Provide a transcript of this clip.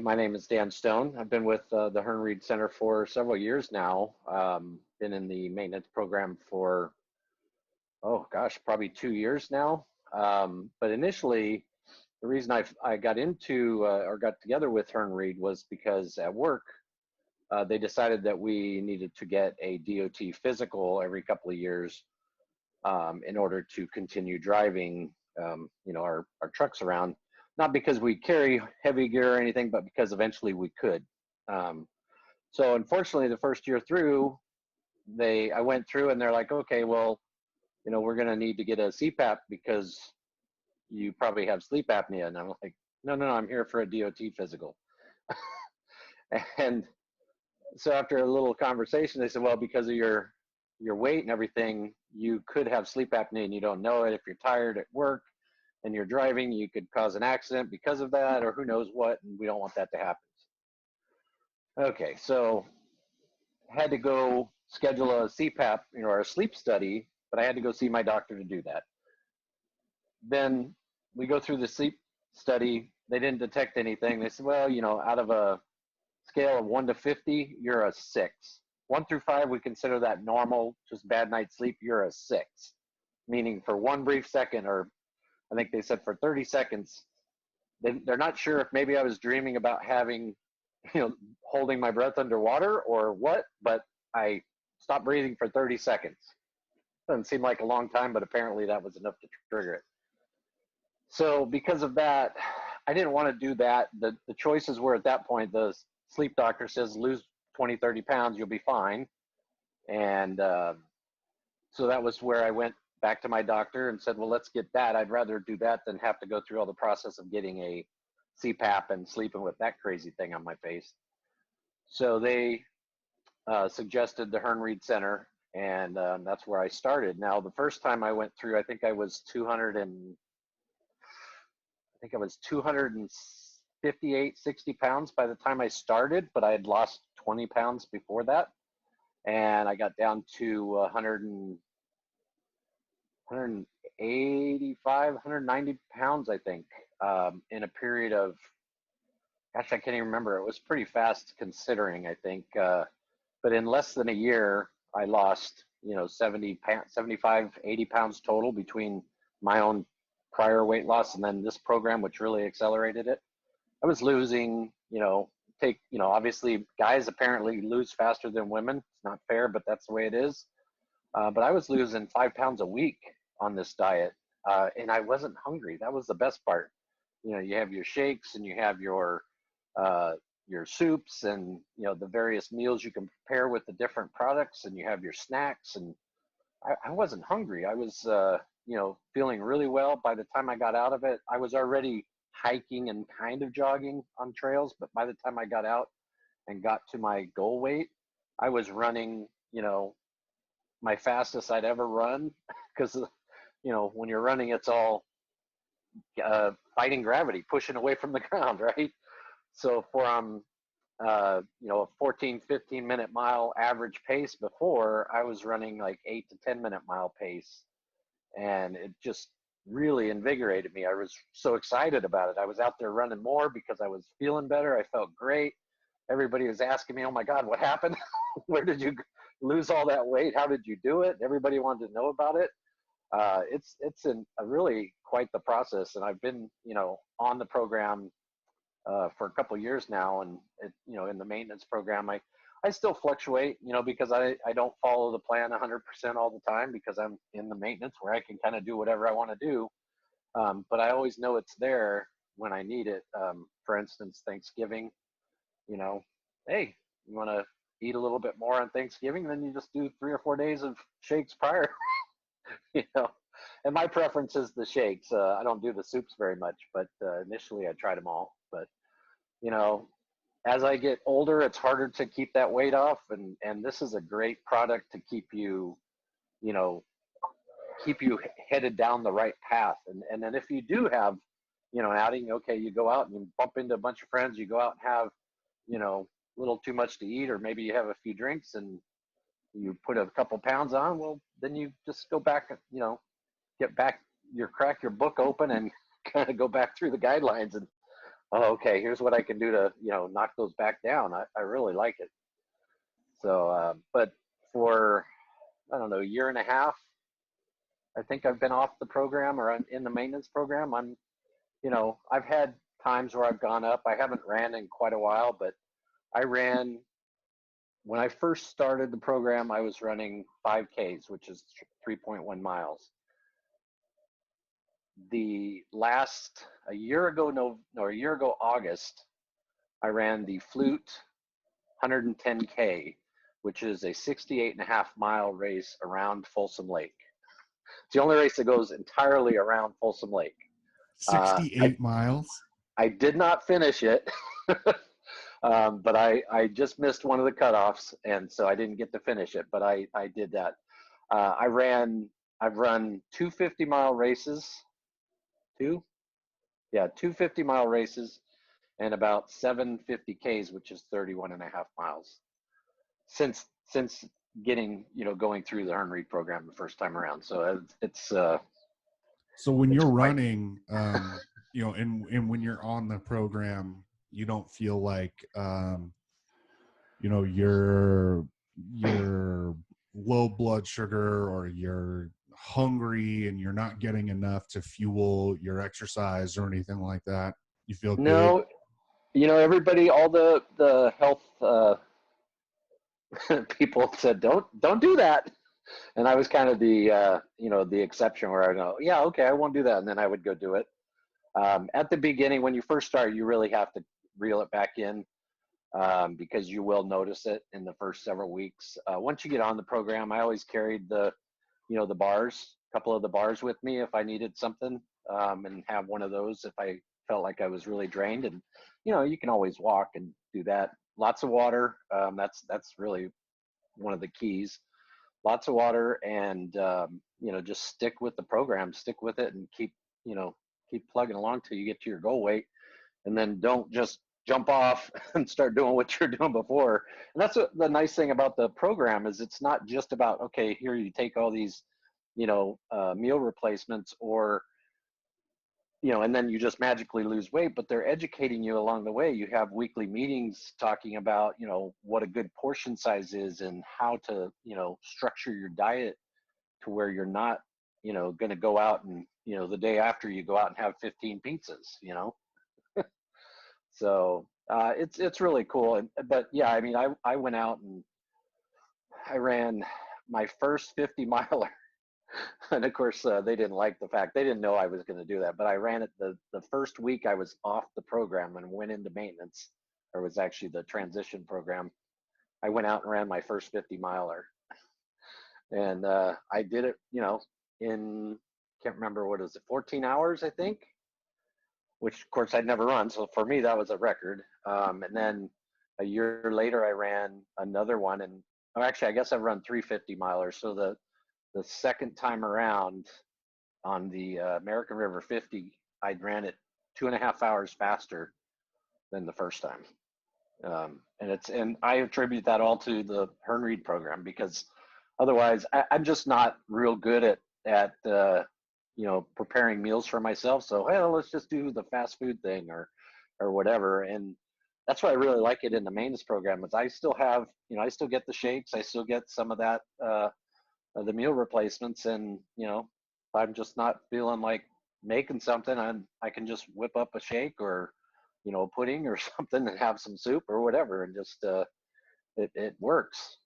My name is Dan Stone. I've been with the Hearn Reed Center for several years now. Been in the maintenance program for, oh gosh, probably 2 years now. But initially, the reason I got into or got together with Hearn Reed was because at work, they decided that we needed to get a DOT physical every couple of years in order to continue driving, our trucks around. Not because we carry heavy gear or anything, but because eventually we could. Um, so unfortunately, the first year through, I went through and they're like, okay, well, we're going to need to get a CPAP because you probably have sleep apnea. And I'm like, no, no, no, I'm here for a DOT physical. And so after a little conversation, they said, well, because of your weight and everything, you could have sleep apnea and you don't know it. If you're tired at work and you're driving, you could cause an accident because of that, or who knows what, and we don't want that to happen. Okay, so had to go schedule a CPAP, or a sleep study, but I had to go see my doctor to do that. Then we go through the sleep study. They didn't detect anything. They said, well, out of a scale of 1 to 50, you're a 6. 1 through 5, we consider that normal, just bad night's sleep. You're a 6, meaning for one brief second, or I think they said for 30 seconds, they're not sure if maybe I was dreaming about having, holding my breath underwater or what, but I stopped breathing for 30 seconds. Doesn't seem like a long time, but apparently that was enough to trigger it. So because of that, I didn't want to do that. The choices were at that point, the sleep doctor says, lose 20, 30 pounds, you'll be fine. And so that was where I went back to my doctor and said, well, let's get that. I'd rather do that than have to go through all the process of getting a CPAP and sleeping with that crazy thing on my face. So they suggested the Hearn Reed Center, and that's where I started. Now, the first time I went through, I think I was 258, 60 pounds by the time I started, but I had lost 20 pounds before that. And I got down to 185, 190 pounds, I think, in a period of, gosh, I can't even remember. It was pretty fast considering, I think. But in less than a year, I lost, 75, 80 pounds total between my own prior weight loss and then this program, which really accelerated it. I was losing, obviously guys apparently lose faster than women. It's not fair, but that's the way it is. But I was losing 5 pounds a week on this diet, and I wasn't hungry. That was the best part. You have your shakes and you have your soups and the various meals you can prepare with the different products, and you have your snacks. And I wasn't hungry. I was feeling really well. By the time I got out of it, I was already hiking and kind of jogging on trails, but by the time I got out and got to my goal weight, I was running, my fastest I'd ever run, because when you're running, it's all fighting gravity, pushing away from the ground, right? So from a 14, 15-minute mile average pace before, I was running like 8 to 10-minute mile pace, and it just really invigorated me. I was so excited about it. I was out there running more because I was feeling better. I felt great. Everybody was asking me, oh my God, what happened? Where did you lose all that weight? How did you do it? Everybody wanted to know about it. It's a really quite the process, and I've been on the program for a couple of years now, and in the maintenance program, I still fluctuate, because I don't follow the plan 100% all the time, because I'm in the maintenance where I can kind of do whatever I want to do. But I always know it's there when I need it. For instance, Thanksgiving, hey, you want to eat a little bit more on Thanksgiving, then you just do 3 or 4 days of shakes prior, And my preference is the shakes. I don't do the soups very much, but initially I tried them all. But, you know, as I get older, it's harder to keep that weight off. And this is a great product to keep you, you know, keep you headed down the right path. And then if you do have, an outing, okay, you go out and you bump into a bunch of friends, you go out and have, a little too much to eat, or maybe you have a few drinks and you put a couple pounds on, well, then you just go back, get back, crack your book open and kind of go back through the guidelines and oh, okay, here's what I can do to, knock those back down. I really like it. So, but for, I don't know, a year and a half, I think I've been off the program or in the maintenance program. I've had times where I've gone up. I haven't ran in quite a while, but I ran when I first started the program. I was running 5Ks, which is 3.1 miles. The last a year ago, no, or a year ago, August, I ran the Flute 110K, which is a 68.5 mile race around Folsom Lake. It's the only race that goes entirely around Folsom Lake. Uh, I 68 miles. I did not finish it, but I just missed one of the cutoffs, and so I didn't get to finish it. But I did that. I've run 250-mile races, two yeah 250-mile races, and about 750Ks, which is 31.5 miles since getting going through the Hearn Reed program the first time around. So So when it's you're quite. running, and when you're on the program, you don't feel like, you're low blood sugar or you're hungry and you're not getting enough to fuel your exercise or anything like that. You feel good. No, everybody, all the health people said don't do that, and I was kind of the exception where I go, yeah, okay, I won't do that, and then I would go do it. At the beginning, when you first start, you really have to reel it back in, because you will notice it in the first several weeks. Once you get on the program, I always carried the bars, a couple of the bars with me if I needed something, and have one of those if I felt like I was really drained. And you can always walk and do that. Lots of water. That's really one of the keys. Lots of water, and just stick with the program, stick with it, and keep plugging along till you get to your goal weight, and then don't just jump off and start doing what you're doing before. And that's what the nice thing about the program is. It's not just about, okay, here you take all these meal replacements, or and then you just magically lose weight, but they're educating you along the way. You have weekly meetings talking about what a good portion size is, and how to structure your diet to where you're not going to go out and the day after you go out and have 15 pizzas. So it's really cool. But yeah, I mean, I went out and I ran my first 50 miler, and of course they didn't like the fact, they didn't know I was going to do that. But I ran it the first week I was off the program and went into maintenance, or was actually the transition program. I went out and ran my first 50 miler, and I did it, in, can't remember, what is it, 14 hours, I think, which of course I'd never run. So for me, that was a record. And then a year later, I ran another one, and actually, I guess I've run 350 milers. So the second time around on the American River 50, I ran it 2.5 hours faster than the first time. And I attribute that all to the Hearn Reed program, because otherwise I'm just not real good at preparing meals for myself. So, hey, let's just do the fast food thing, or whatever. And that's why I really like it in the maintenance program, is I still have, I still get the shakes, I still get some of that, the meal replacements. And if I'm just not feeling like making something, I can just whip up a shake, or pudding or something, and have some soup or whatever, and just it works.